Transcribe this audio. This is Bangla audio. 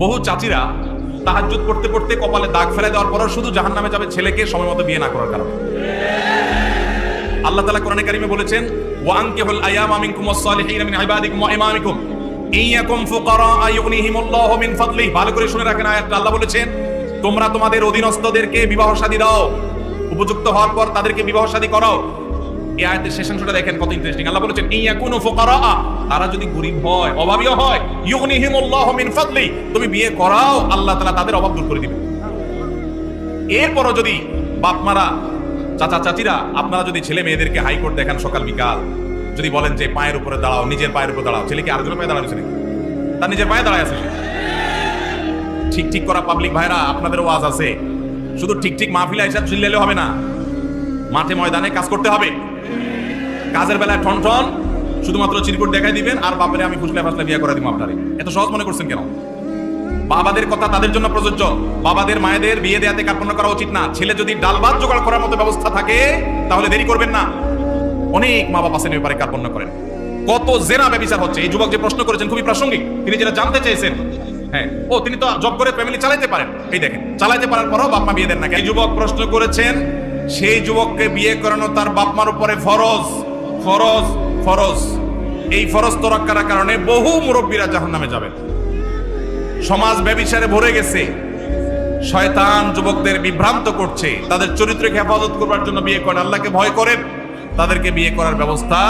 বহু চাচিরা তাহাজ্জুদ পড়তে পড়তে কপালে দাগ ফেলে দেওয়ার পর শুধু জাহান্নামে যাবে ছেলেকে সময় মতো বিয়ে না করার কারণে। আল্লাহ তাআলা কোরআনে কারিমে বলেছেন, ওয়া আনকিহুল আয়ামা মিনকুম ওয়াস-সালিহিনা মিন ইবাদিকুম ওয়া ইমামিকুম ইয়াকুম ফুকারা ইউগনিহিমুল্লাহু মিন ফাদলিহি। ভালো করে শুনে রাখেন আয়াতটা। আল্লাহ বলেছেন, তোমরা তোমাদের অধীনস্থদেরকে বিবাহ শাদী দাও, উপযুক্ত হওয়ার পর তাদেরকে বিবাহ শাদী করাও। এই আয়াতের শেষ অংশটা দেখেন কত ইন্টারেস্টিং। আল্লাহ বলেছেন, ইয়াকুনু ফুকারা, তারা যদি গরীব হয়, অভাবীও হয়, ইউগনিহিমুল্লাহু মিন ফাদলিহি, তুমি বিয়ে করাও, আল্লাহ তাআলা তাদের অভাব দূর করে দিবেন। এরপরও যদি বাপমারা, চাচা চাচিরা, আপনারা যদি ছেলে মেয়েদেরকে হাইকোর্ট দেখান সকাল বিকাল, যদি বলেন যে পায়ের উপরে দাঁড়াও, নিজের পায়ের উপরে দাঁড়াও, ছেলে কি আরেকজনের পায়ে দাঁড়াচ্ছে নাকি? তার নিজের পায়ে দাঁড়ায় আছে। ঠিক ঠিক করা পাবলিক ভাইরা, আপনাদের ওয়াজ আছে। শুধু ঠিক ঠিক মাহফিলে হিসাব চিল্লাইলে হবে না, মাঠে ময়দানে কাজ করতে হবে। কাজের বেলায় ঠন ঠন শুধুমাত্র চিরকুট দেখাই দিবেন আর বাপরে আমি ফুসলে ফাসলে বিয়ে করে দিব। আপনারে এত সহজ মনে করছেন কেন? বাবাদের কথা তাদের জন্য প্রযোজ্য। বাবাদের মায়েদের বিয়ে দেয়াতে কার্পণ্য করা উচিত না। ছেলে যদি ডাল ভাত জোগাড় করার মতো ব্যবস্থা থাকে তাহলে দেরি করবেন না। অনেক মা বাবা আছেন ব্যাপারে কার্পণ্য করেন। কত জেনা ব্যভিচার হচ্ছে। এই যুবক যে প্রশ্ন করেছেন খুবই প্রাসঙ্গিক। তিনি যেটা জানতে চেয়েছেন, হ্যাঁ, তিনি তো জব করে ফ্যামিলি চালাইতে পারেন। এই দেখেন, চালাইতে পারার পরও বাপ মা বিয়ে দেন না। এই যুবক প্রশ্ন করেছেন, সেই যুবককে বিয়ে করানো তার বাপ মার উপরে ফরজ। ফরজ ফরজ এই ফরজ তো রক্ষার কারণে বহু মুরব্বীরা জাহান্নামে যাবেন। সমাজ ব্যভিচারে ভরে গেছে। শয়তান যুবকদের বিভ্রান্ত করছে। তাদের চরিত্রকে হেফাজত করবার জন্য বিয়ে করেন। আল্লাহকে ভয় করেন, তাদেরকে বিয়ে করার ব্যবস্থা